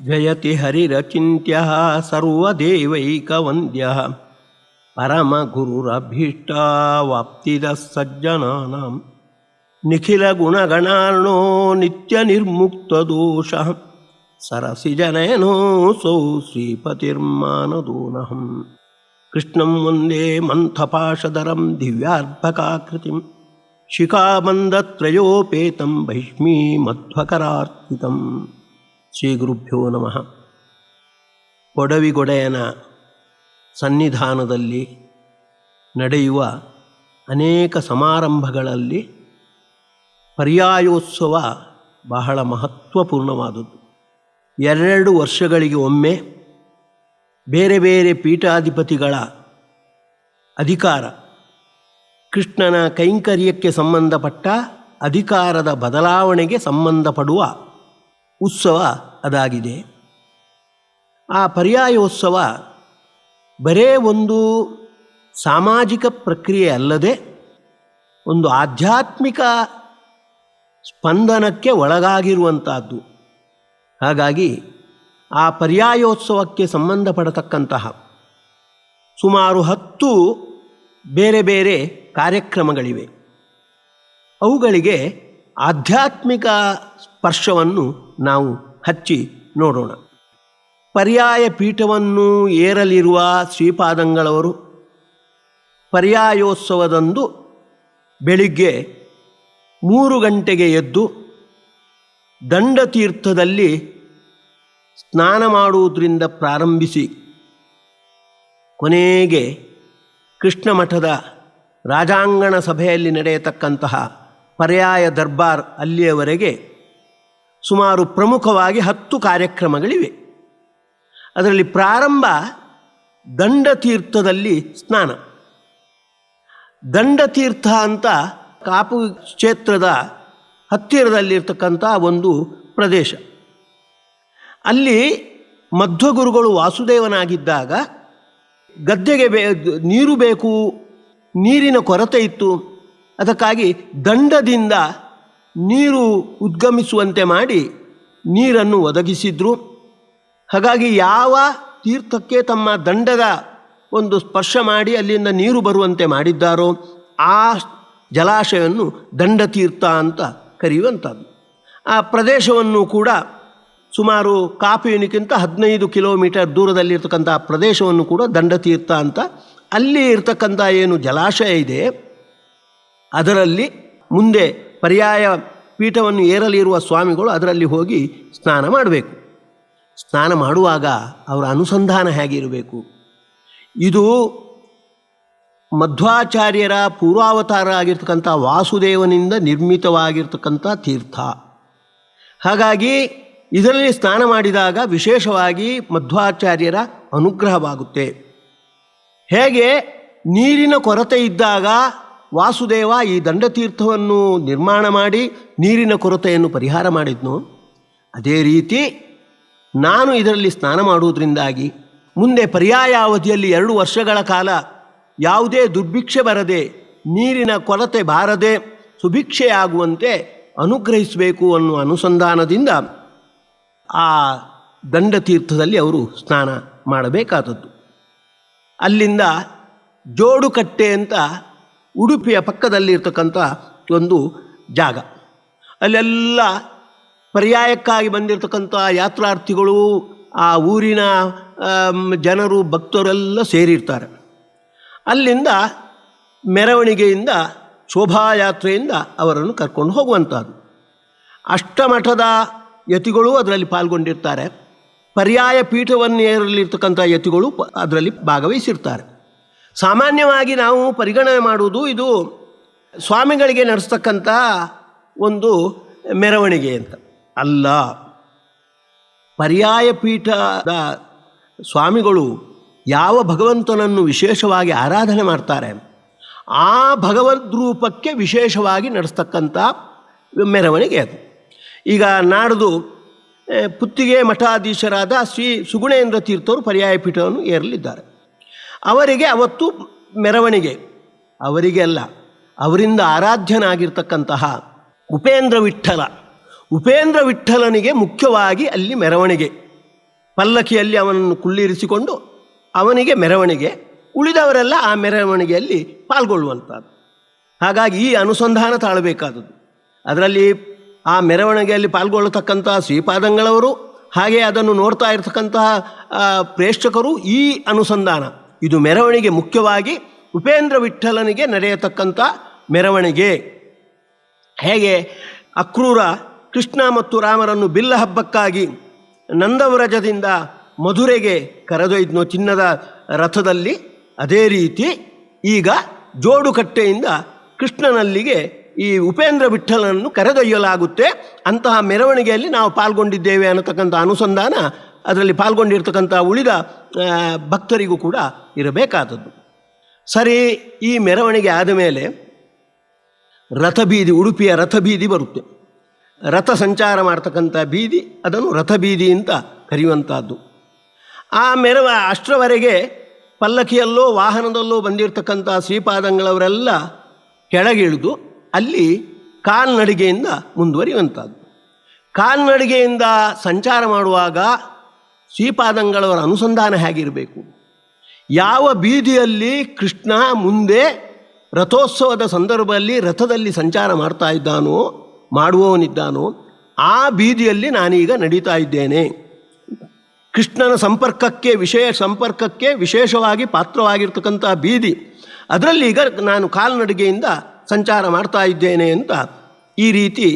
ಜಯತಿ ಹರಿರಚಿಂತ್ಯಃ ಸರ್ವದೇವೈಕವಂದ್ಯಃ ಪರಮಗುರುರಭೀಷ್ಟವಾಪ್ತಿದಃ ಸಜ್ಜನಾನಾಂ ನಿಖಿಲಗುಣಗಣಾರ್ಣೋ ನಿತ್ಯನಿರ್ಮುಕ್ತದೋಷಃ ಸರಸಿಜನಯನೋऽಸೌ ಶ್ರೀಪತಿರ್ಮಾನದೋನಹಂ ಕೃಷ್ಣಂ ವಂದೇ ಮಂಥಪಾಶಧರಂ ದಿವ್ಯಾರ್ಭಕಾಕೃತಿಂ ಶಿಖಾಬಂಧತ್ರಯೋಪೇತಂ ಭೈಷ್ಮೀಮಧ್ವಕರಾರ್ಚಿತಂ. ಶ್ರೀ ಗುರುಭ್ಯೋ ನಮಃ. ಕೊಡವಿಗೊಡೆಯನ ಸನ್ನಿಧಾನದಲ್ಲಿ ನಡೆಯುವ ಅನೇಕ ಸಮಾರಂಭಗಳಲ್ಲಿ ಪರ್ಯಾಯೋತ್ಸವ ಬಹಳ ಮಹತ್ವಪೂರ್ಣವಾದದ್ದು. 2 ವರ್ಷಗಳಿಗೆ ಒಮ್ಮೆ ಬೇರೆ ಬೇರೆ ಪೀಠಾಧಿಪತಿಗಳ ಅಧಿಕಾರ, ಕೃಷ್ಣನ ಕೈಂಕರ್ಯಕ್ಕೆ ಸಂಬಂಧಪಟ್ಟ ಅಧಿಕಾರದ ಬದಲಾವಣೆಗೆ ಸಂಬಂಧಪಡುವ ಉತ್ಸವ ಅದಾಗಿದೆ. ಆ ಪರ್ಯಾಯೋತ್ಸವ ಬರೇ ಒಂದು ಸಾಮಾಜಿಕ ಪ್ರಕ್ರಿಯೆ ಅಲ್ಲದೆ ಒಂದು ಆಧ್ಯಾತ್ಮಿಕ ಸ್ಪಂದನಕ್ಕೆ ಒಳಗಾಗಿರುವಂಥದ್ದು. ಹಾಗಾಗಿ ಆ ಪರ್ಯಾಯೋತ್ಸವಕ್ಕೆ ಸಂಬಂಧಪಡತಕ್ಕಂತಹ ಸುಮಾರು 10 ಬೇರೆ ಬೇರೆ ಕಾರ್ಯಕ್ರಮಗಳಿವೆ. ಅವುಗಳಿಗೆ ಆಧ್ಯಾತ್ಮಿಕ ಸ್ಪರ್ಶವನ್ನು ನಾವು ಹಚ್ಚಿ ನೋಡೋಣ. ಪರ್ಯಾಯ ಪೀಠವನ್ನು ಏರಲಿರುವ ಶ್ರೀಪಾದಂಗಳವರು ಪರ್ಯಾಯೋತ್ಸವದಂದು ಬೆಳಿಗ್ಗೆ 3 ಗಂಟೆಗೆ ಎದ್ದು ದಂಡತೀರ್ಥದಲ್ಲಿ ಸ್ನಾನ ಮಾಡುವುದರಿಂದ ಪ್ರಾರಂಭಿಸಿ ಕೊನೆಗೆ ಕೃಷ್ಣ ಮಠದ ರಾಜಾಂಗಣ ಸಭೆಯಲ್ಲಿ ನಡೆಯತಕ್ಕಂತಹ ಪರ್ಯಾಯ ದರ್ಬಾರ್ ಅಲ್ಲಿಯವರೆಗೆ ಸುಮಾರು ಪ್ರಮುಖವಾಗಿ 10 ಕಾರ್ಯಕ್ರಮಗಳಿವೆ. ಅದರಲ್ಲಿ ಪ್ರಾರಂಭ ದಂಡತೀರ್ಥದಲ್ಲಿ ಸ್ನಾನ. ದಂಡತೀರ್ಥ ಅಂತ ಕಾಪು ಕ್ಷೇತ್ರದ ಹತ್ತಿರದಲ್ಲಿರ್ತಕ್ಕಂಥ ಒಂದು ಪ್ರದೇಶ. ಅಲ್ಲಿ ಮಧ್ವಗುರುಗಳು ವಾಸುದೇವನಾಗಿದ್ದಾಗ ಗದ್ದೆಗೆ ನೀರು ಬೇಕು, ನೀರಿನ ಕೊರತೆ ಇತ್ತು. ಅದಕ್ಕಾಗಿ ದಂಡದಿಂದ ನೀರು ಉದ್ಗಮಿಸುವಂತೆ ಮಾಡಿ ನೀರನ್ನು ಒದಗಿಸಿದ್ರು. ಹಾಗಾಗಿ ಯಾವ ತೀರ್ಥಕ್ಕೆ ತಮ್ಮ ದಂಡದ ಒಂದು ಸ್ಪರ್ಶ ಮಾಡಿ ಅಲ್ಲಿಂದ ನೀರು ಬರುವಂತೆ ಮಾಡಿದ್ದಾರೋ ಆ ಜಲಾಶಯವನ್ನು ದಂಡತೀರ್ಥ ಅಂತ ಕರೆಯುವಂಥದ್ದು. ಆ ಪ್ರದೇಶವನ್ನು ಕೂಡ ಸುಮಾರು ಕಾಪುವಿನಕ್ಕಿಂತ 15 ಕಿಲೋಮೀಟರ್ ದೂರದಲ್ಲಿರ್ತಕ್ಕಂಥ ಪ್ರದೇಶವನ್ನು ಕೂಡ ದಂಡತೀರ್ಥ ಅಂತ, ಅಲ್ಲಿ ಇರ್ತಕ್ಕಂಥ ಏನು ಜಲಾಶಯ ಇದೆ ಅದರಲ್ಲಿ ಮುಂದೆ ಪರ್ಯಾಯ ಪೀಠವನ್ನು ಏರಲಿರುವ ಸ್ವಾಮಿಗಳು ಅದರಲ್ಲಿ ಹೋಗಿ ಸ್ನಾನ ಮಾಡಬೇಕು. ಸ್ನಾನ ಮಾಡುವಾಗ ಅವರ ಅನುಸಂಧಾನ ಹೇಗಿರಬೇಕು? ಇದು ಮಧ್ವಾಚಾರ್ಯರ ಪೂರ್ವಾವತಾರ ಆಗಿರ್ತಕ್ಕಂಥ ವಾಸುದೇವನಿಂದ ನಿರ್ಮಿತವಾಗಿರ್ತಕ್ಕಂಥ ತೀರ್ಥ. ಹಾಗಾಗಿ ಇದರಲ್ಲಿ ಸ್ನಾನ ಮಾಡಿದಾಗ ವಿಶೇಷವಾಗಿ ಮಧ್ವಾಚಾರ್ಯರ ಅನುಗ್ರಹವಾಗುತ್ತೆ. ಹೇಗೆ ನೀರಿನ ಕೊರತೆ ಇದ್ದಾಗ ವಾಸುದೇವ ಈ ದಂಡತೀರ್ಥವನ್ನು ನಿರ್ಮಾಣ ಮಾಡಿ ನೀರಿನ ಕೊರತೆಯನ್ನು ಪರಿಹಾರ ಮಾಡಿದ್ನು, ಅದೇ ರೀತಿ ನಾನು ಇದರಲ್ಲಿ ಸ್ನಾನ ಮಾಡುವುದರಿಂದಾಗಿ ಮುಂದೆ ಪರ್ಯಾಯ ಅವಧಿಯಲ್ಲಿ 2 ವರ್ಷಗಳ ಕಾಲ ಯಾವುದೇ ದುರ್ಭಿಕ್ಷೆ ಬರದೆ, ನೀರಿನ ಕೊರತೆ ಬಾರದೆ ಸುಭಿಕ್ಷೆಯಾಗುವಂತೆ ಅನುಗ್ರಹಿಸಬೇಕು ಅನ್ನುವ ಅನುಸಂಧಾನದಿಂದ ಆ ದಂಡತೀರ್ಥದಲ್ಲಿ ಅವರು ಸ್ನಾನ ಮಾಡಬೇಕಾದದ್ದು. ಅಲ್ಲಿಂದ ಜೋಡುಕಟ್ಟೆ ಅಂತ ಉಡುಪಿಯ ಪಕ್ಕದಲ್ಲಿರ್ತಕ್ಕಂಥ ಒಂದು ಜಾಗ. ಅಲ್ಲೆಲ್ಲ ಪರ್ಯಾಯಕ್ಕಾಗಿ ಬಂದಿರತಕ್ಕಂಥ ಯಾತ್ರಾರ್ಥಿಗಳು, ಆ ಊರಿನ ಜನರು, ಭಕ್ತರೆಲ್ಲ ಸೇರಿರ್ತಾರೆ. ಅಲ್ಲಿಂದ ಮೆರವಣಿಗೆಯಿಂದ, ಶೋಭಾಯಾತ್ರೆಯಿಂದ ಅವರನ್ನು ಕರ್ಕೊಂಡು ಹೋಗುವಂಥದ್ದು. ಅಷ್ಟಮಠದ ಯತಿಗಳು ಅದರಲ್ಲಿ ಪಾಲ್ಗೊಂಡಿರ್ತಾರೆ. ಪರ್ಯಾಯ ಪೀಠವನ್ನು ಏರಲಿರ್ತಕ್ಕಂಥ ಯತಿಗಳು ಅದರಲ್ಲಿ ಭಾಗವಹಿಸಿರ್ತಾರೆ. ಸಾಮಾನ್ಯವಾಗಿ ನಾವು ಪರಿಗಣನೆ ಮಾಡುವುದು ಇದು ಸ್ವಾಮಿಗಳಿಗೆ ನಡೆಸ್ತಕ್ಕಂಥ ಒಂದು ಮೆರವಣಿಗೆ ಅಂತ ಅಲ್ಲ. ಪರ್ಯಾಯ ಪೀಠದ ಸ್ವಾಮಿಗಳು ಯಾವ ಭಗವಂತನನ್ನು ವಿಶೇಷವಾಗಿ ಆರಾಧನೆ ಮಾಡ್ತಾರೆ ಆ ಭಗವದ್ ರೂಪಕ್ಕೆ ವಿಶೇಷವಾಗಿ ನಡೆಸ್ತಕ್ಕಂಥ ಮೆರವಣಿಗೆ ಅದು. ಈಗ ನಾಡ್ದು ಪುತ್ತಿಗೆ ಮಠಾಧೀಶರಾದ ಶ್ರೀ ಸುಗುಣೇಂದ್ರ ತೀರ್ಥರು ಪರ್ಯಾಯ ಪೀಠವನ್ನು ಏರಲಿದ್ದಾರೆ. ಅವರಿಗೆ ಅವತ್ತು ಮೆರವಣಿಗೆ, ಅವರಿಗೆ ಅಲ್ಲ, ಅವರಿಂದ ಆರಾಧ್ಯನಾಗಿರ್ತಕ್ಕಂತಹ ಉಪೇಂದ್ರ ವಿಠ್ಠಲನಿಗೆ ಮುಖ್ಯವಾಗಿ ಅಲ್ಲಿ ಮೆರವಣಿಗೆ. ಪಲ್ಲಕ್ಕಿಯಲ್ಲಿ ಅವನನ್ನು ಕುಳ್ಳಿರಿಸಿಕೊಂಡು ಅವನಿಗೆ ಮೆರವಣಿಗೆ, ಉಳಿದವರೆಲ್ಲ ಆ ಮೆರವಣಿಗೆಯಲ್ಲಿ ಪಾಲ್ಗೊಳ್ಳುವಂಥದ್ದು. ಹಾಗಾಗಿ ಈ ಅನುಸಂಧಾನ ತಾಳಬೇಕಾದದ್ದು. ಅದರಲ್ಲಿ ಆ ಮೆರವಣಿಗೆಯಲ್ಲಿ ಪಾಲ್ಗೊಳ್ಳತಕ್ಕಂಥ ಶ್ರೀಪಾದಂಗಳವರು, ಹಾಗೆ ಅದನ್ನು ನೋಡ್ತಾ ಇರತಕ್ಕಂತಹ ಪ್ರೇಕ್ಷಕರು, ಈ ಅನುಸಂಧಾನ ಇದು ಮೆರವಣಿಗೆ ಮುಖ್ಯವಾಗಿ ಉಪೇಂದ್ರ ವಿಠ್ಠಲನಿಗೆ ನಡೆಯತಕ್ಕಂಥ ಮೆರವಣಿಗೆ. ಹೇಗೆ ಅಕ್ರೂರ ಕೃಷ್ಣ ಮತ್ತು ರಾಮರನ್ನು ಬಿಲ್ಲ ಹಬ್ಬಕ್ಕಾಗಿ ನಂದವ್ರಜದಿಂದ ಮಧುರೆಗೆ ಕರೆದೊಯ್ದನೋ ಚಿನ್ನದ ರಥದಲ್ಲಿ, ಅದೇ ರೀತಿ ಈಗ ಜೋಡುಕಟ್ಟೆಯಿಂದ ಕೃಷ್ಣನಲ್ಲಿಗೆ ಈ ಉಪೇಂದ್ರ ವಿಠ್ಠಲನನ್ನು ಕರೆದೊಯ್ಯಲಾಗುತ್ತೆ. ಅಂತಹ ಮೆರವಣಿಗೆಯಲ್ಲಿ ನಾವು ಪಾಲ್ಗೊಂಡಿದ್ದೇವೆ ಅನ್ನತಕ್ಕಂಥ ಅನುಸಂಧಾನ ಅದರಲ್ಲಿ ಪಾಲ್ಗೊಂಡಿರ್ತಕ್ಕಂಥ ಉಳಿದ ಭಕ್ತರಿಗೂ ಕೂಡ ಇರಬೇಕಾದದ್ದು. ಸರಿ, ಈ ಮೆರವಣಿಗೆ ಆದಮೇಲೆ ರಥಬೀದಿ, ಉಡುಪಿಯ ರಥಬೀದಿ ಬರುತ್ತೆ. ರಥ ಸಂಚಾರ ಮಾಡ್ತಕ್ಕಂಥ ಬೀದಿ, ಅದನ್ನು ರಥಬೀದಿ ಅಂತ ಕರೆಯುವಂಥದ್ದು. ಆ ಅಷ್ಟರವರೆಗೆ ಪಲ್ಲಕ್ಕಿಯಲ್ಲೋ ವಾಹನದಲ್ಲೋ ಬಂದಿರತಕ್ಕಂಥ ಶ್ರೀಪಾದಂಗಳವರೆಲ್ಲ ಕೆಳಗಿಳಿದು ಅಲ್ಲಿ ಕಾಲ್ನಡಿಗೆಯಿಂದ ಮುಂದುವರಿಯುವಂಥದ್ದು. ಕಾಲ್ನಡಿಗೆಯಿಂದ ಸಂಚಾರ ಮಾಡುವಾಗ ಶ್ರೀಪಾದಂಗಳವರ ಅನುಸಂಧಾನ ಹೇಗಿರಬೇಕು? ಯಾವ ಬೀದಿಯಲ್ಲಿ ಕೃಷ್ಣ ಮುಂದೆ ರಥೋತ್ಸವದ ಸಂದರ್ಭದಲ್ಲಿ ರಥದಲ್ಲಿ ಸಂಚಾರ ಮಾಡ್ತಾ ಇದ್ದಾನೋ, ಮಾಡುವವನಿದ್ದಾನೋ, ಆ ಬೀದಿಯಲ್ಲಿ ನಾನೀಗ ನಡೀತಾ ಇದ್ದೇನೆ. ಕೃಷ್ಣನ ಸಂಪರ್ಕಕ್ಕೆ ವಿಶೇಷವಾಗಿ ಪಾತ್ರವಾಗಿರ್ತಕ್ಕಂಥ ಬೀದಿ, ಅದರಲ್ಲಿ ಈಗ ನಾನು ಕಾಲ್ನಡಿಗೆಯಿಂದ ಸಂಚಾರ ಮಾಡ್ತಾ ಇದ್ದೇನೆ ಅಂತ ಈ ರೀತಿ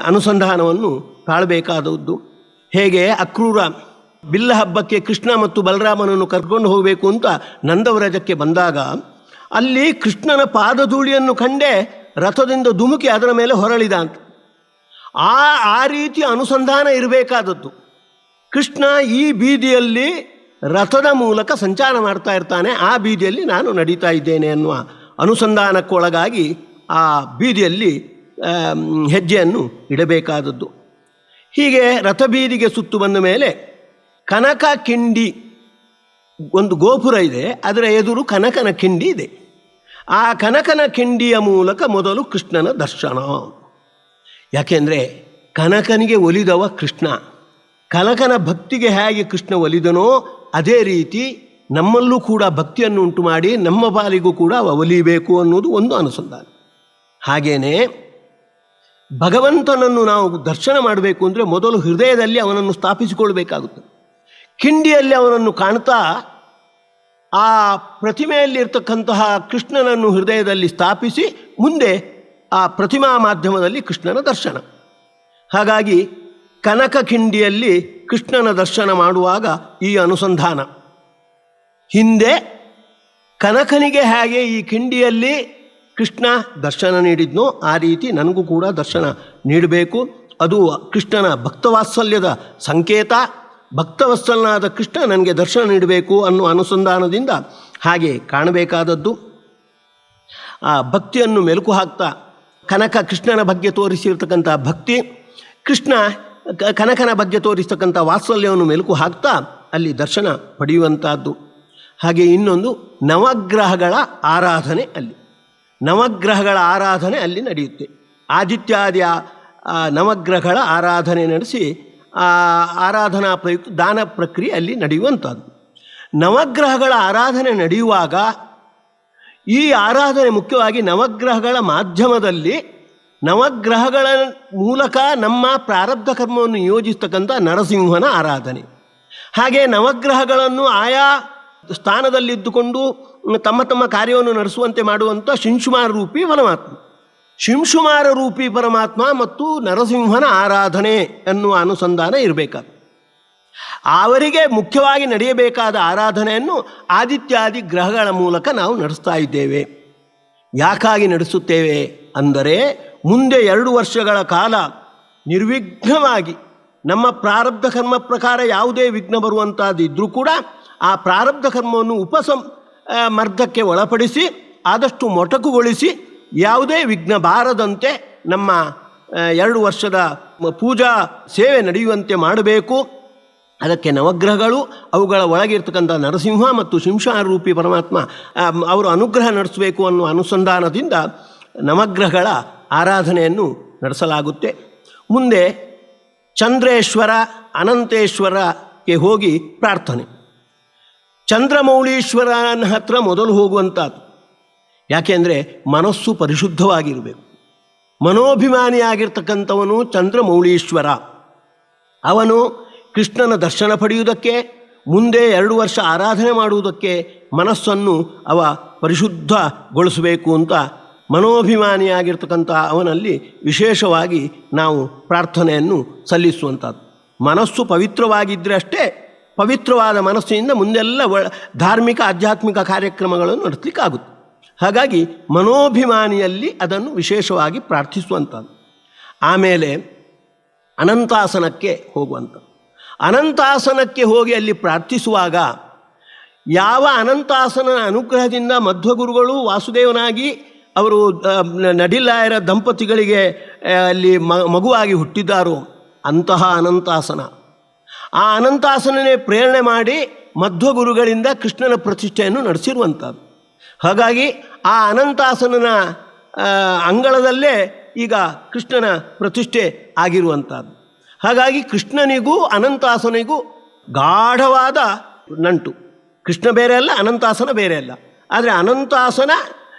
ಅನುಸಂಧಾನವನ್ನು ತಾಳಬೇಕಾದದ್ದು. ಹೇಗೆ ಅಕ್ರೂರ ಬಿಲ್ಲ ಹಬ್ಬಕ್ಕೆ ಕೃಷ್ಣ ಮತ್ತು ಬಲರಾಮನನ್ನು ಕರ್ಕೊಂಡು ಹೋಗಬೇಕು ಅಂತ ನಂದವ್ರಜಕ್ಕೆ ಬಂದಾಗ ಅಲ್ಲಿ ಕೃಷ್ಣನ ಪಾದಧೂಳಿಯನ್ನು ಕಂಡೇ ರಥದಿಂದ ಧುಮುಕಿ ಅದರ ಮೇಲೆ ಹೊರಳಿದ ಅಂತ. ಆ ರೀತಿ ಅನುಸಂಧಾನ ಇರಬೇಕಾದದ್ದು. ಕೃಷ್ಣ ಈ ಬೀದಿಯಲ್ಲಿ ರಥದ ಮೂಲಕ ಸಂಚಾರ ಮಾಡ್ತಾ ಇರ್ತಾನೆ, ಆ ಬೀದಿಯಲ್ಲಿ ನಾನು ನಡೀತಾ ಇದ್ದೇನೆ ಅನ್ನುವ ಅನುಸಂಧಾನಕ್ಕೊಳಗಾಗಿ ಆ ಬೀದಿಯಲ್ಲಿ ಹೆಜ್ಜೆಯನ್ನು ಇಡಬೇಕಾದದ್ದು. ಹೀಗೆ ರಥಬೀದಿಗೆ ಸುತ್ತು ಬಂದ ಮೇಲೆ ಕನಕ ಕಿಂಡಿ ಒಂದು ಗೋಪುರ ಇದೆ, ಅದರ ಎದುರು ಕನಕನ ಕಿಂಡಿ ಇದೆ. ಆ ಕನಕನ ಕಿಂಡಿಯ ಮೂಲಕ ಮೊದಲು ಕೃಷ್ಣನ ದರ್ಶನ. ಯಾಕೆಂದರೆ ಕನಕನಿಗೆ ಒಲಿದವ ಕೃಷ್ಣ. ಕನಕನ ಭಕ್ತಿಗೆ ಹೇಗೆ ಕೃಷ್ಣ ಒಲಿದನೋ ಅದೇ ರೀತಿ ನಮ್ಮಲ್ಲೂ ಕೂಡ ಭಕ್ತಿಯನ್ನು ಉಂಟು ಮಾಡಿ ನಮ್ಮ ಪಾಲಿಗೂ ಕೂಡ ಒಲಿಬೇಕು ಅನ್ನೋದು ಒಂದು ಅನುಸಂಧಾನ. ಹಾಗೇನೆ ಭಗವಂತನನ್ನು ನಾವು ದರ್ಶನ ಮಾಡಬೇಕು ಅಂದರೆ ಮೊದಲು ಹೃದಯದಲ್ಲಿ ಅವನನ್ನು ಸ್ಥಾಪಿಸಿಕೊಳ್ಬೇಕಾಗುತ್ತೆ. ಕಿಂಡಿಯಲ್ಲಿ ಅವನನ್ನು ಕಾಣ್ತಾ ಆ ಪ್ರತಿಮೆಯಲ್ಲಿರ್ತಕ್ಕಂತಹ ಕೃಷ್ಣನನ್ನು ಹೃದಯದಲ್ಲಿ ಸ್ಥಾಪಿಸಿ ಮುಂದೆ ಆ ಪ್ರತಿಮಾ ಮಾಧ್ಯಮದಲ್ಲಿ ಕೃಷ್ಣನ ದರ್ಶನ. ಹಾಗಾಗಿ ಕನಕ ಕಿಂಡಿಯಲ್ಲಿ ಕೃಷ್ಣನ ದರ್ಶನ ಮಾಡುವಾಗ ಈ ಅನುಸಂಧಾನ. ಹಿಂದೆ ಕನಕನಿಗೆ ಹೇಗೆ ಈ ಕಿಂಡಿಯಲ್ಲಿ ಕೃಷ್ಣ ದರ್ಶನ ನೀಡಿದ್ನೋ ಆ ರೀತಿ ನನಗೂ ಕೂಡ ದರ್ಶನ ನೀಡಬೇಕು. ಅದು ಕೃಷ್ಣನ ಭಕ್ತವಾತ್ಸಲ್ಯದ ಸಂಕೇತ. ಭಕ್ತವತ್ಸಲನಾದ ಕೃಷ್ಣ ನನಗೆ ದರ್ಶನ ನೀಡಬೇಕು ಅನ್ನುವ ಅನುಸಂಧಾನದಿಂದ ಹಾಗೆ ಕಾಣಬೇಕಾದದ್ದು. ಆ ಭಕ್ತಿಯನ್ನು ಮೆಲುಕು ಹಾಕ್ತಾ ಕನಕ ಕೃಷ್ಣನ ಬಗ್ಗೆ ತೋರಿಸಿರ್ತಕ್ಕಂಥ ಭಕ್ತಿ, ಕೃಷ್ಣ ಕನಕನ ಬಗ್ಗೆ ತೋರಿಸ್ತಕ್ಕಂಥ ವಾತ್ಸಲ್ಯವನ್ನು ಮೆಲುಕು ಹಾಕ್ತಾ ಅಲ್ಲಿ ದರ್ಶನ ಪಡೆಯುವಂಥದ್ದು. ಹಾಗೆ ಇನ್ನೊಂದು ನವಗ್ರಹಗಳ ಆರಾಧನೆ, ನವಗ್ರಹಗಳ ಆರಾಧನೆ ಅಲ್ಲಿ ನಡೆಯುತ್ತೆ. ಆದಿತ್ಯಾದಿ ನವಗ್ರಹಗಳ ಆರಾಧನೆ ನಡೆಸಿ ಆರಾಧನಾ ಪ್ರಯುಕ್ತ ದಾನ ಪ್ರಕ್ರಿಯೆ ಅಲ್ಲಿ ನಡೆಯುವಂಥದ್ದು. ನವಗ್ರಹಗಳ ಆರಾಧನೆ ನಡೆಯುವಾಗ ಈ ಆರಾಧನೆ ಮುಖ್ಯವಾಗಿ ನವಗ್ರಹಗಳ ಮಾಧ್ಯಮದಲ್ಲಿ, ನವಗ್ರಹಗಳ ಮೂಲಕ ನಮ್ಮ ಪ್ರಾರಬ್ಧ ಕರ್ಮವನ್ನು ಯೋಜಿಸ್ತಕ್ಕಂಥ ನರಸಿಂಹನ ಆರಾಧನೆ. ಹಾಗೆ ನವಗ್ರಹಗಳನ್ನು ಆಯಾ ಸ್ಥಾನದಲ್ಲಿದ್ದುಕೊಂಡು ತಮ್ಮ ತಮ್ಮ ಕಾರ್ಯವನ್ನು ನಡೆಸುವಂತೆ ಮಾಡುವಂಥ ಶಿಂಶುಮಾರ ರೂಪಿ ಪರಮಾತ್ಮ. ಶಿಂಶುಮಾರ ರೂಪಿ ಪರಮಾತ್ಮ ಮತ್ತು ನರಸಿಂಹನ ಆರಾಧನೆ ಎನ್ನುವ ಅನುಸಂಧಾನ ಇರಬೇಕಾದ. ಅವರಿಗೆ ಮುಖ್ಯವಾಗಿ ನಡೆಯಬೇಕಾದ ಆರಾಧನೆಯನ್ನು ಆದಿತ್ಯಾದಿ ಗ್ರಹಗಳ ಮೂಲಕ ನಾವು ನಡೆಸ್ತಾ ಇದ್ದೇವೆ. ಯಾಕಾಗಿ ನಡೆಸುತ್ತೇವೆ ಅಂದರೆ ಮುಂದೆ 2 ವರ್ಷಗಳ ಕಾಲ ನಿರ್ವಿಘ್ನವಾಗಿ ನಮ್ಮ ಪ್ರಾರಬ್ಧ ಕರ್ಮ ಪ್ರಕಾರ ಯಾವುದೇ ವಿಘ್ನ ಬರುವಂಥದ್ದಿದ್ರೂ ಕೂಡ ಆ ಪ್ರಾರಬ್ಧ ಕರ್ಮವನ್ನು ಮರ್ಧಕ್ಕೆ ಒಳಪಡಿಸಿ ಆದಷ್ಟು ಮೊಟಕುಗೊಳಿಸಿ ಯಾವುದೇ ವಿಘ್ನ ಬಾರದಂತೆ ನಮ್ಮ 2 ವರ್ಷದ ಪೂಜಾ ಸೇವೆ ನಡೆಯುವಂತೆ ಮಾಡಬೇಕು. ಅದಕ್ಕೆ ನವಗ್ರಹಗಳು, ಅವುಗಳ ಒಳಗಿರ್ತಕ್ಕಂಥ ನರಸಿಂಹ ಮತ್ತು ಶಿಂಶಾರ ರೂಪಿ ಪರಮಾತ್ಮ ಅವರು ಅನುಗ್ರಹ ನಡೆಸಬೇಕು ಅನ್ನುವ ಅನುಸಂಧಾನದಿಂದ ನವಗ್ರಹಗಳ ಆರಾಧನೆಯನ್ನು ನಡೆಸಲಾಗುತ್ತೆ. ಮುಂದೆ ಚಂದ್ರೇಶ್ವರ, ಅನಂತೇಶ್ವರ ಚಂದ್ರಮೌಳೀಶ್ವರಕ್ಕೆ ಹೋಗಿ ಪ್ರಾರ್ಥನೆ. ಚಂದ್ರಮೌಳೀಶ್ವರನ ಹತ್ರ ಮೊದಲು ಹೋಗುವಂಥದ್ದು. ಯಾಕೆಂದರೆ ಮನಸ್ಸು ಪರಿಶುದ್ಧವಾಗಿರಬೇಕು. ಮನೋಭಿಮಾನಿಯಾಗಿರ್ತಕ್ಕಂಥವನು ಚಂದ್ರಮೌಳೀಶ್ವರ. ಅವನು ಕೃಷ್ಣನ ದರ್ಶನ ಪಡೆಯುವುದಕ್ಕೆ, ಮುಂದೆ 2 ವರ್ಷ ಆರಾಧನೆ ಮಾಡುವುದಕ್ಕೆ ಮನಸ್ಸನ್ನು ಅವ ಪರಿಶುದ್ಧಗೊಳಿಸಬೇಕು ಅಂತ ಮನೋಭಿಮಾನಿಯಾಗಿರ್ತಕ್ಕಂಥ ಅವನಲ್ಲಿ ವಿಶೇಷವಾಗಿ ನಾವು ಪ್ರಾರ್ಥನೆಯನ್ನು ಸಲ್ಲಿಸುವಂಥದ್ದು. ಮನಸ್ಸು ಪವಿತ್ರವಾಗಿದ್ದರೆ ಅಷ್ಟೇ ಪವಿತ್ರವಾದ ಮನಸ್ಸಿನಿಂದ ಮುಂದೆಲ್ಲ ಧಾರ್ಮಿಕ ಆಧ್ಯಾತ್ಮಿಕ ಕಾರ್ಯಕ್ರಮಗಳನ್ನು ನಡೆಸಲಿಕ್ಕಾಗುತ್ತೆ. ಹಾಗಾಗಿ ಮನೋಭಿಮಾನಿಯಲ್ಲಿ ಅದನ್ನು ವಿಶೇಷವಾಗಿ ಪ್ರಾರ್ಥಿಸುವಂಥದ್ದು. ಆಮೇಲೆ ಅನಂತಾಸನಕ್ಕೆ ಹೋಗುವಂಥದ್ದು. ಅನಂತಾಸನಕ್ಕೆ ಹೋಗಿ ಅಲ್ಲಿ ಪ್ರಾರ್ಥಿಸುವಾಗ ಯಾವ ಅನಂತಾಸನ ಅನುಗ್ರಹದಿಂದ ಮಧ್ವಗುರುಗಳು ವಾಸುದೇವನಾಗಿ ಅವರು ನಡಿಲಾಯರ ದಂಪತಿಗಳಿಗೆ ಅಲ್ಲಿ ಮಗುವಾಗಿ ಹುಟ್ಟಿದ್ದಾರೋ ಅಂತಹ ಅನಂತಾಸನ, ಆ ಅನಂತಾಸನನೇ ಪ್ರೇರಣೆ ಮಾಡಿ ಮಧ್ವಗುರುಗಳಿಂದ ಕೃಷ್ಣನ ಪ್ರತಿಷ್ಠೆಯನ್ನು ನಡೆಸಿರುವಂಥದ್ದು. ಹಾಗಾಗಿ ಆ ಅನಂತಾಸನನ ಅಂಗಳದಲ್ಲೇ ಈಗ ಕೃಷ್ಣನ ಪ್ರತಿಷ್ಠೆ ಆಗಿರುವಂಥದ್ದು. ಹಾಗಾಗಿ ಕೃಷ್ಣನಿಗೂ ಅನಂತಾಸನಿಗೂ ಗಾಢವಾದ ನಂಟು. ಕೃಷ್ಣ ಬೇರೆ ಅಲ್ಲ, ಅನಂತಾಸನ ಬೇರೆ ಅಲ್ಲ. ಆದರೆ ಅನಂತಾಸನ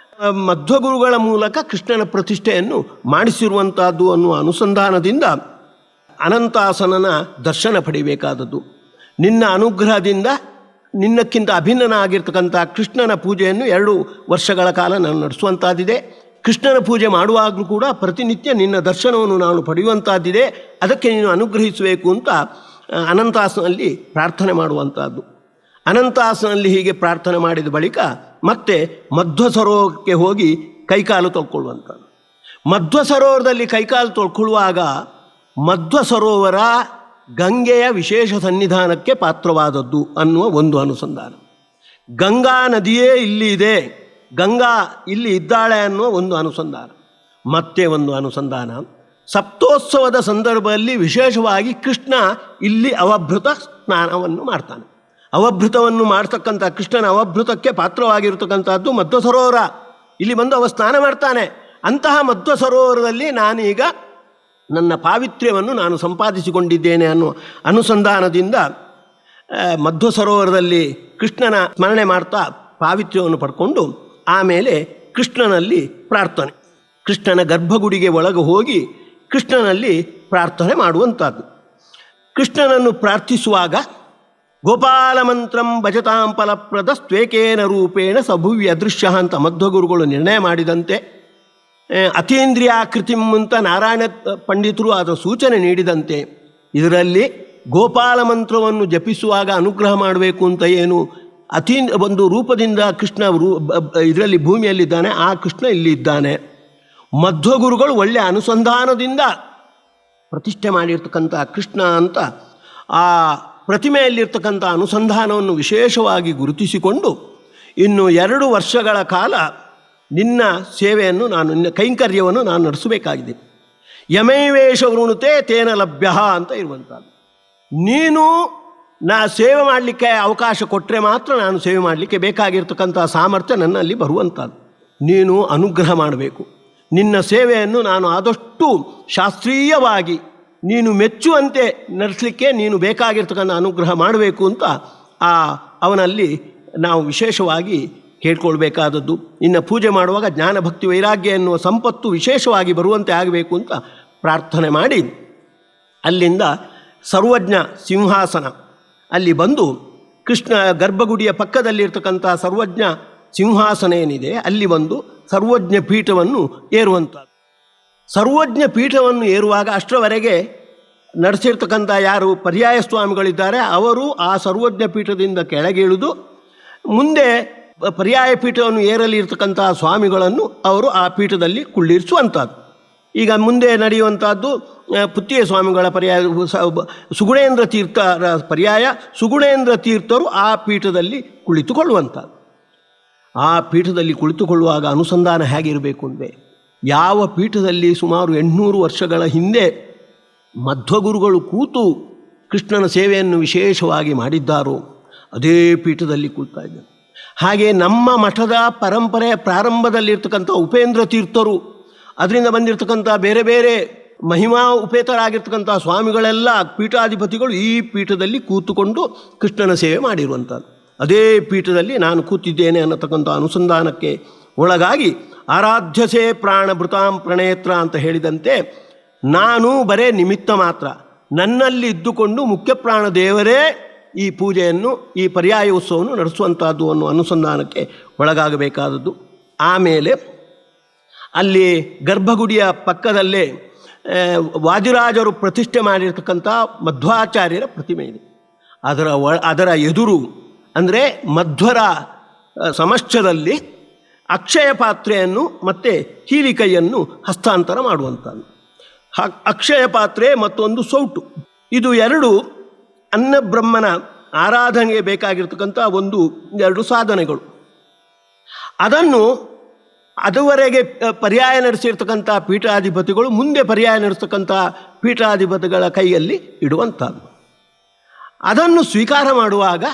ಮಧ್ವಗುರುಗಳ ಮೂಲಕ ಕೃಷ್ಣನ ಪ್ರತಿಷ್ಠೆಯನ್ನು ಮಾಡಿಸಿರುವಂಥದ್ದು ಅನ್ನುವ ಅನುಸಂಧಾನದಿಂದ ಅನಂತಾಸನನ ದರ್ಶನ ಪಡಿಬೇಕಾದದ್ದು. ನಿನ್ನ ಅನುಗ್ರಹದಿಂದ ನಿನ್ನಕ್ಕಿಂತ ಅಭಿನ್ನನಾಗಿರ್ತಕ್ಕಂಥ ಕೃಷ್ಣನ ಪೂಜೆಯನ್ನು 2 ವರ್ಷಗಳ ಕಾಲ ನಾನು ನಡೆಸುವಂಥದ್ದಿದೆ. ಕೃಷ್ಣನ ಪೂಜೆ ಮಾಡುವಾಗಲೂ ಕೂಡ ಪ್ರತಿನಿತ್ಯ ನಿನ್ನ ದರ್ಶನವನ್ನು ನಾನು ಪಡೆಯುವಂಥದ್ದಿದೆ. ಅದಕ್ಕೆ ನೀನು ಅನುಗ್ರಹಿಸಬೇಕು ಅಂತ ಅನಂತಾಸನಲ್ಲಿ ಪ್ರಾರ್ಥನೆ ಮಾಡುವಂಥದ್ದು. ಅನಂತಾಸನಲ್ಲಿ ಹೀಗೆ ಪ್ರಾರ್ಥನೆ ಮಾಡಿದ ಬಳಿಕ ಮತ್ತೆ ಮಧ್ವ ಸರೋವರಕ್ಕೆ ಹೋಗಿ ಕೈಕಾಲು ತೊಳ್ಕೊಳ್ಳುವಂಥದ್ದು. ಮಧ್ವ ಸರೋವರದಲ್ಲಿ ಕೈಕಾಲು ತೊಳ್ಕೊಳ್ಳುವಾಗ ಮಧ್ವ ಸರೋವರ ಗಂಗೆಯ ವಿಶೇಷ ಸನ್ನಿಧಾನಕ್ಕೆ ಪಾತ್ರವಾದದ್ದು ಅನ್ನುವ ಒಂದು ಅನುಸಂಧಾನ. ಗಂಗಾ ನದಿಯೇ ಇಲ್ಲಿ ಇದೆ, ಗಂಗಾ ಇಲ್ಲಿ ಇದ್ದಾಳೆ ಅನ್ನುವ ಒಂದು ಅನುಸಂಧಾನ. ಮತ್ತೆ ಒಂದು ಅನುಸಂಧಾನ, ಸಪ್ತೋತ್ಸವದ ಸಂದರ್ಭದಲ್ಲಿ ವಿಶೇಷವಾಗಿ ಕೃಷ್ಣ ಇಲ್ಲಿ ಅವಭೃತ ಸ್ನಾನವನ್ನು ಮಾಡ್ತಾನೆ. ಅವಭೃತವನ್ನು ಮಾಡ್ತಕ್ಕಂಥ ಕೃಷ್ಣನ ಅವಭೃತಕ್ಕೆ ಪಾತ್ರವಾಗಿರ್ತಕ್ಕಂಥದ್ದು ಮಧ್ವ ಸರೋವರ. ಇಲ್ಲಿ ಬಂದು ಅವ ಸ್ನಾನ ಮಾಡ್ತಾನೆ. ಅಂತಹ ಮಧ್ವ ಸರೋವರದಲ್ಲಿ ನಾನೀಗ ನನ್ನ ಪಾವಿತ್ರ್ಯವನ್ನು ನಾನು ಸಂಪಾದಿಸಿಕೊಂಡಿದ್ದೇನೆ ಅನ್ನುವ ಅನುಸಂಧಾನದಿಂದ ಮಧ್ವ ಸರೋವರದಲ್ಲಿ ಕೃಷ್ಣನ ಸ್ಮರಣೆ ಮಾಡ್ತಾ ಪಾವಿತ್ರ್ಯವನ್ನು ಪಡ್ಕೊಂಡು ಆಮೇಲೆ ಕೃಷ್ಣನಲ್ಲಿ ಪ್ರಾರ್ಥನೆ, ಕೃಷ್ಣನ ಗರ್ಭಗುಡಿಗೆ ಒಳಗೆ ಹೋಗಿ ಕೃಷ್ಣನಲ್ಲಿ ಪ್ರಾರ್ಥನೆ ಮಾಡುವಂಥದ್ದು. ಕೃಷ್ಣನನ್ನು ಪ್ರಾರ್ಥಿಸುವಾಗ ಗೋಪಾಲ ಮಂತ್ರಂ ಭಜತಾಂ ಫಲಪ್ರದ ಸ್ವೇಕೇನ ರೂಪೇಣ ಸಭುವ್ಯ ಅದೃಶ್ಯ ಅಂತ ಮಧ್ವಗುರುಗಳು ನಿರ್ಣಯ ಮಾಡಿದಂತೆ, ಅತೀಂದ್ರಿಯಾಕೃತಿಂ ಅಂತ ನಾರಾಯಣ ಪಂಡಿತರು ಅದರ ಸೂಚನೆ ನೀಡಿದಂತೆ, ಇದರಲ್ಲಿ ಗೋಪಾಲ ಮಂತ್ರವನ್ನು ಜಪಿಸುವಾಗ ಅನುಗ್ರಹ ಮಾಡಬೇಕು ಅಂತ ಏನು ಒಂದು ರೂಪದಿಂದ ಕೃಷ್ಣ ಇದರಲ್ಲಿ ಭೂಮಿಯಲ್ಲಿದ್ದಾನೆ, ಆ ಕೃಷ್ಣ ಇಲ್ಲಿ ಇದ್ದಾನೆ. ಮಧ್ವಗುರುಗಳು ಒಳ್ಳೆಯ ಅನುಸಂಧಾನದಿಂದ ಪ್ರತಿಷ್ಠೆ ಮಾಡಿರ್ತಕ್ಕಂಥ ಕೃಷ್ಣ ಅಂತ ಆ ಪ್ರತಿಮೆಯಲ್ಲಿರ್ತಕ್ಕಂಥ ಅನುಸಂಧಾನವನ್ನು ವಿಶೇಷವಾಗಿ ಗುರುತಿಸಿಕೊಂಡು, ಇನ್ನು 2 ವರ್ಷಗಳ ಕಾಲ ನಿನ್ನ ಸೇವೆಯನ್ನು ನಾನು, ನಿನ್ನ ಕೈಂಕರ್ಯವನ್ನು ನಾನು ನಡೆಸಬೇಕಾಗಿದೆ. ಯಮೈವೇಶ ವೃಣುತೆ ತೇನ ಲಭ್ಯ ಅಂತ ಇರುವಂಥದ್ದು. ನೀನು ಸೇವೆ ಮಾಡಲಿಕ್ಕೆ ಅವಕಾಶ ಕೊಟ್ಟರೆ ಮಾತ್ರ ನಾನು ಸೇವೆ ಮಾಡಲಿಕ್ಕೆ ಬೇಕಾಗಿರ್ತಕ್ಕಂಥ ಸಾಮರ್ಥ್ಯ ನನ್ನಲ್ಲಿ ಬರುವಂಥದ್ದು. ನೀನು ಅನುಗ್ರಹ ಮಾಡಬೇಕು. ನಿನ್ನ ಸೇವೆಯನ್ನು ನಾನು ಆದಷ್ಟು ಶಾಸ್ತ್ರೀಯವಾಗಿ ನೀನು ಮೆಚ್ಚುವಂತೆ ನಡೆಸಲಿಕ್ಕೆ ನೀನು ಬೇಕಾಗಿರ್ತಕ್ಕಂಥ ಅನುಗ್ರಹ ಮಾಡಬೇಕು ಅಂತ ಅವನಲ್ಲಿ ನಾವು ವಿಶೇಷವಾಗಿ ಕೇಳ್ಕೊಳ್ಬೇಕಾದದ್ದು. ಇನ್ನು ಪೂಜೆ ಮಾಡುವಾಗ ಜ್ಞಾನ ಭಕ್ತಿ ವೈರಾಗ್ಯ ಎನ್ನುವ ಸಂಪತ್ತು ವಿಶೇಷವಾಗಿ ಬರುವಂತೆ ಆಗಬೇಕು ಅಂತ ಪ್ರಾರ್ಥನೆ ಮಾಡಿ ಅಲ್ಲಿಂದ ಸರ್ವಜ್ಞ ಸಿಂಹಾಸನ ಅಲ್ಲಿ ಬಂದು ಕೃಷ್ಣ ಗರ್ಭಗುಡಿಯ ಪಕ್ಕದಲ್ಲಿರ್ತಕ್ಕಂಥ ಸರ್ವಜ್ಞ ಸಿಂಹಾಸನ ಏನಿದೆ ಅಲ್ಲಿ ಬಂದು ಸರ್ವಜ್ಞ ಪೀಠವನ್ನು ಏರುವಂಥದ್ದು. ಸರ್ವಜ್ಞ ಪೀಠವನ್ನು ಏರುವಾಗ ಅಷ್ಟರವರೆಗೆ ನಡೆಸಿರ್ತಕ್ಕಂಥ ಯಾರು ಪರ್ಯಾಯ ಸ್ವಾಮಿಗಳಿದ್ದಾರೆ ಅವರು ಆ ಸರ್ವಜ್ಞ ಪೀಠದಿಂದ ಕೆಳಗಿಳಿದು ಮುಂದೆ ಪರ್ಯಾಯ ಪೀಠವನ್ನು ಏರಲಿ ಇರ್ತಕ್ಕಂಥ ಸ್ವಾಮಿಗಳನ್ನು ಅವರು ಆ ಪೀಠದಲ್ಲಿ ಕುಳ್ಳಿರಿಸುವಂಥದ್ದು. ಈಗ ಮುಂದೆ ನಡೆಯುವಂಥದ್ದು ಪುತ್ತಿಯ ಸ್ವಾಮಿಗಳ ಪರ್ಯಾಯ ಸುಗುಣೇಂದ್ರ ತೀರ್ಥರ ಪರ್ಯಾಯ ಸುಗುಣೇಂದ್ರ ತೀರ್ಥರು ಆ ಪೀಠದಲ್ಲಿ ಕುಳಿತುಕೊಳ್ಳುವಂಥದ್ದು. ಆ ಪೀಠದಲ್ಲಿ ಕುಳಿತುಕೊಳ್ಳುವಾಗ ಅನುಸಂಧಾನ ಹೇಗಿರಬೇಕು ಅಂದರೆ, ಯಾವ ಪೀಠದಲ್ಲಿ ಸುಮಾರು 800 ವರ್ಷಗಳ ಹಿಂದೆ ಮಧ್ವಗುರುಗಳು ಕೂತು ಕೃಷ್ಣನ ಸೇವೆಯನ್ನು ವಿಶೇಷವಾಗಿ ಮಾಡಿದ್ದಾರೋ ಅದೇ ಪೀಠದಲ್ಲಿ ಕೂಳ್ತಾ ಇದ್ದಾರೆ. ಹಾಗೆ ನಮ್ಮ ಮಠದ ಪರಂಪರೆಯ ಪ್ರಾರಂಭದಲ್ಲಿರ್ತಕ್ಕಂಥ ಉಪೇಂದ್ರ ತೀರ್ಥರು, ಅದರಿಂದ ಬಂದಿರತಕ್ಕಂಥ ಬೇರೆ ಬೇರೆ ಮಹಿಮಾ ಉಪೇತರಾಗಿರ್ತಕ್ಕಂಥ ಸ್ವಾಮಿಗಳೆಲ್ಲ ಪೀಠಾಧಿಪತಿಗಳು ಈ ಪೀಠದಲ್ಲಿ ಕೂತುಕೊಂಡು ಕೃಷ್ಣನ ಸೇವೆ ಮಾಡಿರುವಂಥದ್ದು. ಅದೇ ಪೀಠದಲ್ಲಿ ನಾನು ಕೂತಿದ್ದೇನೆ ಅನ್ನತಕ್ಕಂಥ ಅನುಸಂಧಾನಕ್ಕೆ ಒಳಗಾಗಿ ಆರಾಧ್ಯಸೇ ಪ್ರಾಣಭೃತಾಂ ಪ್ರಣೇತ್ರ ಅಂತ ಹೇಳಿದಂತೆ ನಾನು ಬರೇ ನಿಮಿತ್ತ ಮಾತ್ರ, ನನ್ನಲ್ಲಿ ಇದ್ದುಕೊಂಡು ಮುಖ್ಯ ಪ್ರಾಣ ದೇವರೇ ಈ ಪೂಜೆಯನ್ನು, ಈ ಪರ್ಯಾಯ ಉತ್ಸವವನ್ನು ನಡೆಸುವಂಥದ್ದು ಅನ್ನೋ ಅನುಸಂಧಾನಕ್ಕೆ ಒಳಗಾಗಬೇಕಾದದ್ದು. ಆಮೇಲೆ ಅಲ್ಲಿ ಗರ್ಭಗುಡಿಯ ಪಕ್ಕದಲ್ಲೇ ವಾದಿರಾಜರು ಪ್ರತಿಷ್ಠೆ ಮಾಡಿರ್ತಕ್ಕಂಥ ಮಧ್ವಾಚಾರ್ಯರ ಪ್ರತಿಮೆ ಇದೆ. ಅದರ ಎದುರು ಅಂದರೆ ಮಧ್ವರ ಸಮಶ್ಚದಲ್ಲಿ ಅಕ್ಷಯ ಪಾತ್ರೆಯನ್ನು ಮತ್ತು ಕೀಲಿಕೈಯನ್ನು ಹಸ್ತಾಂತರ ಮಾಡುವಂಥದ್ದು. ಅಕ್ಷಯ ಪಾತ್ರೆ ಮತ್ತೊಂದು ಸೌಟು, ಇದು ಎರಡು ಅನ್ನಬ್ರಹ್ಮನ ಆರಾಧನೆಗೆ ಬೇಕಾಗಿರ್ತಕ್ಕಂಥ ಎರಡು ಸಾಧನೆಗಳು. ಅದನ್ನು ಅದುವರೆಗೆ ಪರ್ಯಾಯ ನಡೆಸಿರ್ತಕ್ಕಂಥ ಪೀಠಾಧಿಪತಿಗಳು ಮುಂದೆ ಪರ್ಯಾಯ ನಡೆಸ್ತಕ್ಕಂಥ ಪೀಠಾಧಿಪತಿಗಳ ಕೈಯಲ್ಲಿ ಇಡುವಂಥದ್ದು. ಅದನ್ನು ಸ್ವೀಕಾರ ಮಾಡುವಾಗ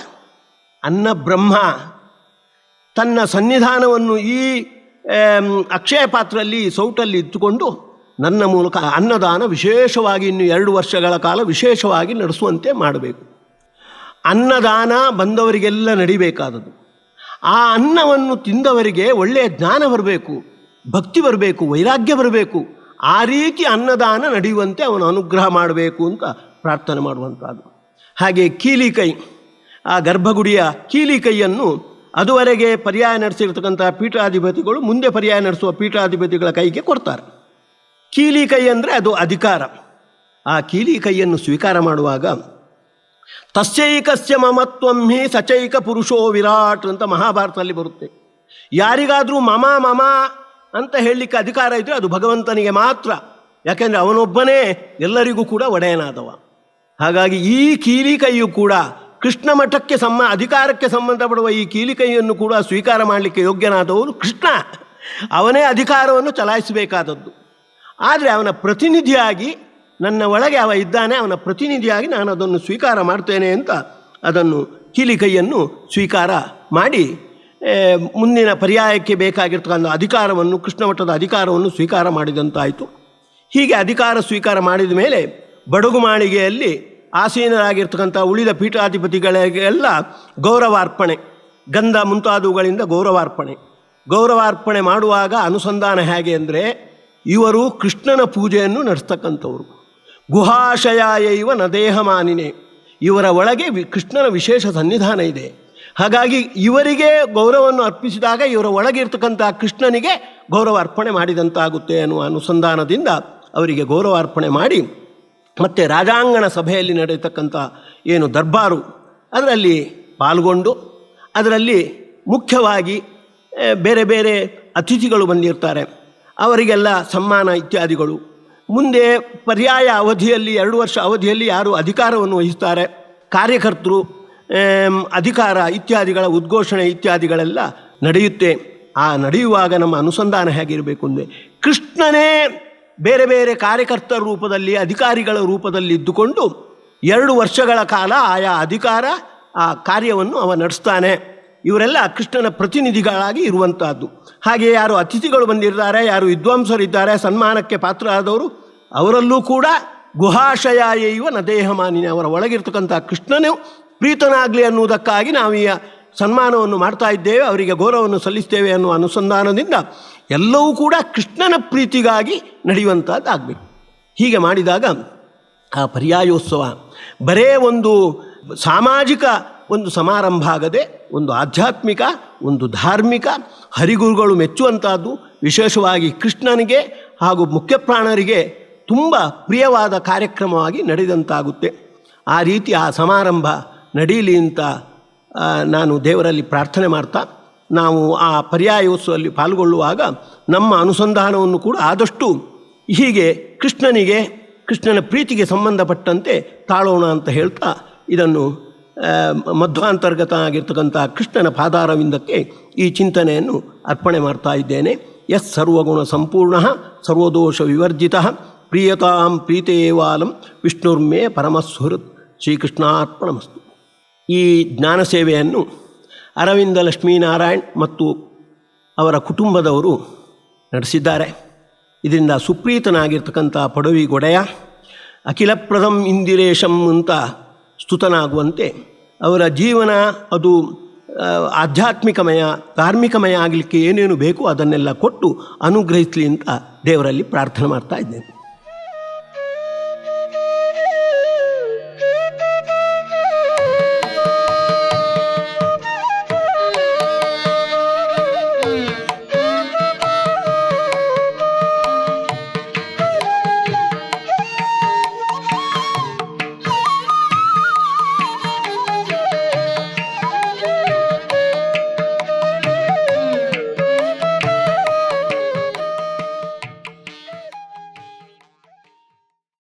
ಅನ್ನಬ್ರಹ್ಮ ತನ್ನ ಸನ್ನಿಧಾನವನ್ನು ಈ ಅಕ್ಷಯ ಪಾತ್ರೆಯಲ್ಲಿ ಸೌಟಲ್ಲಿ ಇಟ್ಟುಕೊಂಡು ನನ್ನ ಮೂಲಕ ಅನ್ನದಾನ ವಿಶೇಷವಾಗಿ ಇನ್ನು 2 ವರ್ಷಗಳ ಕಾಲ ವಿಶೇಷವಾಗಿ ನಡೆಸುವಂತೆ ಮಾಡಬೇಕು. ಅನ್ನದಾನ ಬಂದವರಿಗೆಲ್ಲ ನಡಿಬೇಕಾದದ್ದು. ಆ ಅನ್ನವನ್ನು ತಿಂದವರಿಗೆ ಒಳ್ಳೆಯ ಜ್ಞಾನ ಬರಬೇಕು, ಭಕ್ತಿ ಬರಬೇಕು, ವೈರಾಗ್ಯ ಬರಬೇಕು. ಆ ರೀತಿ ಅನ್ನದಾನ ನಡೆಯುವಂತೆ ಅವನು ಅನುಗ್ರಹ ಮಾಡಬೇಕು ಅಂತ ಪ್ರಾರ್ಥನೆ ಮಾಡುವಂಥದ್ದು. ಹಾಗೆ ಕೀಲಿಕೈ, ಆ ಗರ್ಭಗುಡಿಯ ಕೀಲಿಕೈಯನ್ನು ಅದುವರೆಗೆ ಪರ್ಯಾಯ ನಡೆಸಿರ್ತಕ್ಕಂಥ ಪೀಠಾಧಿಪತಿಗಳು ಮುಂದೆ ಪರ್ಯಾಯ ನಡೆಸುವ ಪೀಠಾಧಿಪತಿಗಳ ಕೈಗೆ ಕೊಡ್ತಾರೆ. ಕೀಲಿಕೈ ಅಂದರೆ ಅದು ಅಧಿಕಾರ. ಆ ಕೀಲಿಕೈಯನ್ನು ಸ್ವೀಕಾರ ಮಾಡುವಾಗ ತಸ್ಯೈಕಸ್ಯ ಮಮತ್ವಂ ಹಿ ಸಚೈಕ ಪುರುಷೋ ವಿರಾಟ್ ಅಂತ ಮಹಾಭಾರತದಲ್ಲಿ ಬರುತ್ತೆ. ಯಾರಿಗಾದರೂ ಮಮ ಮಮ ಅಂತ ಹೇಳಲಿಕ್ಕೆ ಅಧಿಕಾರ ಇದ್ದರೆ ಅದು ಭಗವಂತನಿಗೆ ಮಾತ್ರ, ಯಾಕೆಂದರೆ ಅವನೊಬ್ಬನೇ ಎಲ್ಲರಿಗೂ ಕೂಡ ಒಡೆಯನಾದವ. ಹಾಗಾಗಿ ಈ ಕೀಲಿಕೈಯು ಕೂಡ ಕೃಷ್ಣ ಮಠಕ್ಕೆ ಅಧಿಕಾರಕ್ಕೆ ಸಂಬಂಧಪಡುವ ಈ ಕೀಲಿಕೈಯನ್ನು ಕೂಡ ಸ್ವೀಕಾರ ಮಾಡಲಿಕ್ಕೆ ಯೋಗ್ಯನಾದವನು ಕೃಷ್ಣ. ಅವನೇ ಅಧಿಕಾರವನ್ನು ಚಲಾಯಿಸಬೇಕಾದದ್ದು. ಆದರೆ ಅವನ ಪ್ರತಿನಿಧಿಯಾಗಿ ನನ್ನ ಒಳಗೆ ಅವ ಇದ್ದಾನೆ, ಅವನ ಪ್ರತಿನಿಧಿಯಾಗಿ ನಾನು ಅದನ್ನು ಸ್ವೀಕಾರ ಮಾಡ್ತೇನೆ ಅಂತ ಅದನ್ನು ಕೀಲಿಕೈಯನ್ನು ಸ್ವೀಕಾರ ಮಾಡಿ ಮುಂದಿನ ಪರ್ಯಾಯಕ್ಕೆ ಬೇಕಾಗಿರ್ತಕ್ಕಂಥ ಅಧಿಕಾರವನ್ನು, ಕೃಷ್ಣ ಮಠದ ಅಧಿಕಾರವನ್ನು ಸ್ವೀಕಾರ ಮಾಡಿದಂತಾಯಿತು. ಹೀಗೆ ಅಧಿಕಾರ ಸ್ವೀಕಾರ ಮಾಡಿದ ಮೇಲೆ ಬಡಗು ಮಾಳಿಗೆಯಲ್ಲಿ ಆಸೀನರಾಗಿರ್ತಕ್ಕಂಥ ಉಳಿದ ಪೀಠಾಧಿಪತಿಗಳಿಗೆಲ್ಲ ಗೌರವಾರ್ಪಣೆ, ಗಂಧ ಮುಂತಾದವುಗಳಿಂದ ಗೌರವಾರ್ಪಣೆ ಮಾಡುವಾಗ ಅನುಸಂಧಾನ ಹೇಗೆ ಅಂದರೆ, ಇವರು ಕೃಷ್ಣನ ಪೂಜೆಯನ್ನು ನಡೆಸ್ತಕ್ಕಂಥವ್ರು. ಗುಹಾಶಯಾಯೈವ ನ ದೇಹಮಾನಿನೇ, ಇವರ ಒಳಗೆ ಕೃಷ್ಣನ ವಿಶೇಷ ಸನ್ನಿಧಾನ ಇದೆ. ಹಾಗಾಗಿ ಇವರಿಗೆ ಗೌರವವನ್ನು ಅರ್ಪಿಸಿದಾಗ ಇವರ ಒಳಗೆ ಇರ್ತಕ್ಕಂಥ ಕೃಷ್ಣನಿಗೆ ಗೌರವ ಅರ್ಪಣೆ ಮಾಡಿದಂತಾಗುತ್ತೆ ಅನ್ನುವ ಅನುಸಂಧಾನದಿಂದ ಅವರಿಗೆ ಗೌರವಾರ್ಪಣೆ ಮಾಡಿ, ಮತ್ತು ರಾಜಾಂಗಣ ಸಭೆಯಲ್ಲಿ ನಡೆಯತಕ್ಕಂಥ ಏನು ದರ್ಬಾರು ಅದರಲ್ಲಿ ಪಾಲ್ಗೊಂಡು, ಅದರಲ್ಲಿ ಮುಖ್ಯವಾಗಿ ಬೇರೆ ಬೇರೆ ಅತಿಥಿಗಳು ಬಂದಿರ್ತಾರೆ, ಅವರಿಗೆಲ್ಲ ಸನ್ಮಾನ ಇತ್ಯಾದಿಗಳು. ಮುಂದೆ ಪರ್ಯಾಯ ಅವಧಿಯಲ್ಲಿ 2 ವರ್ಷ ಅವಧಿಯಲ್ಲಿ ಯಾರು ಅಧಿಕಾರವನ್ನು ವಹಿಸ್ತಾರೆ, ಕಾರ್ಯಕರ್ತರು, ಅಧಿಕಾರ ಇತ್ಯಾದಿಗಳ ಉದ್ಘೋಷಣೆ ಇತ್ಯಾದಿಗಳೆಲ್ಲ ನಡೆಯುತ್ತೆ. ಆ ನಡೆಯುವಾಗ ನಮ್ಮ ಅನುಸಂಧಾನ ಹೇಗಿರಬೇಕು ಅಂದರೆ, ಕೃಷ್ಣನೇ ಬೇರೆ ಬೇರೆ ಕಾರ್ಯಕರ್ತರ ರೂಪದಲ್ಲಿ, ಅಧಿಕಾರಿಗಳ ರೂಪದಲ್ಲಿ ಇದ್ದುಕೊಂಡು 2 ವರ್ಷಗಳ ಕಾಲ ಆಯಾ ಅಧಿಕಾರ ಆ ಕಾರ್ಯವನ್ನು ಅವ ನಡೆಸ್ತಾನೆ. ಇವರೆಲ್ಲ ಕೃಷ್ಣನ ಪ್ರತಿನಿಧಿಗಳಾಗಿ ಇರುವಂಥದ್ದು. ಹಾಗೆ ಯಾರು ಅತಿಥಿಗಳು ಬಂದಿರ್ತಾರೆ, ಯಾರು ವಿದ್ವಾಂಸರಿದ್ದಾರೆ, ಸನ್ಮಾನಕ್ಕೆ ಪಾತ್ರ ಆದವರು, ಅವರಲ್ಲೂ ಕೂಡ ಗುಹಾಶಯಾಯೈವ ನ ದೇಹಮಾನಿನೇ, ಅವರ ಒಳಗಿರ್ತಕ್ಕಂಥ ಕೃಷ್ಣನು ಪ್ರೀತನಾಗಲಿ ಅನ್ನುವುದಕ್ಕಾಗಿ ನಾವು ಈ ಸನ್ಮಾನವನ್ನು ಮಾಡ್ತಾ ಇದ್ದೇವೆ, ಅವರಿಗೆ ಗೌರವವನ್ನು ಸಲ್ಲಿಸ್ತೇವೆ ಅನ್ನುವ ಅನುಸಂಧಾನದಿಂದ ಎಲ್ಲವೂ ಕೂಡ ಕೃಷ್ಣನ ಪ್ರೀತಿಗಾಗಿ ನಡೆಯುವಂಥದ್ದಾಗಬೇಕು. ಹೀಗೆ ಮಾಡಿದಾಗ ಆ ಪರ್ಯಾಯೋತ್ಸವ ಬರೇ ಒಂದು ಸಾಮಾಜಿಕ ಒಂದು ಸಮಾರಂಭ ಆಗದೆ ಒಂದು ಆಧ್ಯಾತ್ಮಿಕ, ಒಂದು ಧಾರ್ಮಿಕ, ಹರಿಗುರುಗಳು ಮೆಚ್ಚುವಂಥದ್ದು, ವಿಶೇಷವಾಗಿ ಕೃಷ್ಣನಿಗೆ ಹಾಗೂ ಮುಖ್ಯಪ್ರಾಣರಿಗೆ ತುಂಬ ಪ್ರಿಯವಾದ ಕಾರ್ಯಕ್ರಮವಾಗಿ ನಡೆದಂತಾಗುತ್ತೆ. ಆ ರೀತಿ ಆ ಸಮಾರಂಭ ನಡೀಲಿ ಅಂತ ನಾನು ದೇವರಲ್ಲಿ ಪ್ರಾರ್ಥನೆ ಮಾಡ್ತಾ, ನಾವು ಆ ಪರ್ಯಾಯೋತ್ಸವದಲ್ಲಿ ಪಾಲ್ಗೊಳ್ಳುವಾಗ ನಮ್ಮ ಅನುಸಂಧಾನವನ್ನು ಕೂಡ ಆದಷ್ಟು ಹೀಗೆ ಕೃಷ್ಣನಿಗೆ, ಕೃಷ್ಣನ ಪ್ರೀತಿಗೆ ಸಂಬಂಧಪಟ್ಟಂತೆ ತಾಳೋಣ ಅಂತ ಹೇಳ್ತಾ ಇದನ್ನು ಮಧ್ವಾಂತರ್ಗತ ಆಗಿರ್ತಕ್ಕಂಥ ಕೃಷ್ಣನ ಪಾದಾರವಿಂದಕ್ಕೆ ಈ ಚಿಂತನೆಯನ್ನು ಅರ್ಪಣೆ ಮಾಡ್ತಾ ಇದ್ದೇನೆ. ಯಸ್ ಸರ್ವಗುಣ ಸಂಪೂರ್ಣ ಸರ್ವದೋಷ ವಿವರ್ಜಿತ ಪ್ರಿಯತಾಂ ಪ್ರೀತೇವಾಲಂ ವಿಷ್ಣುರ್ಮೇ ಪರಮಸ್ವೃತ್. ಶ್ರೀಕೃಷ್ಣಾರ್ಪಣಮಸ್ತು. ಈ ಜ್ಞಾನ ಸೇವೆಯನ್ನು ಅರವಿಂದ ಲಕ್ಷ್ಮೀನಾರಾಯಣ್ ಮತ್ತು ಅವರ ಕುಟುಂಬದವರು ನಡೆಸಿದ್ದಾರೆ. ಇದರಿಂದ ಸುಪ್ರೀತನಾಗಿರ್ತಕ್ಕಂಥ ಪಡವಿಗೊಡೆಯ ಅಖಿಲಪ್ರದಂ ಇಂದಿರೇಶಂ ಅಂತ ಸ್ತುತನಾಗುವಂತೆ ಅವರ ಜೀವನ ಅದು ಆಧ್ಯಾತ್ಮಿಕಮಯ ಧಾರ್ಮಿಕಮಯ ಆಗಲಿಕ್ಕೆ ಏನೇನು ಬೇಕು ಅದನ್ನೆಲ್ಲ ಕೊಟ್ಟು ಅನುಗ್ರಹಿಸಲಿ ಅಂತ ದೇವರಲ್ಲಿ ಪ್ರಾರ್ಥನೆ ಮಾಡ್ತಾ ಇದ್ದೇನೆ.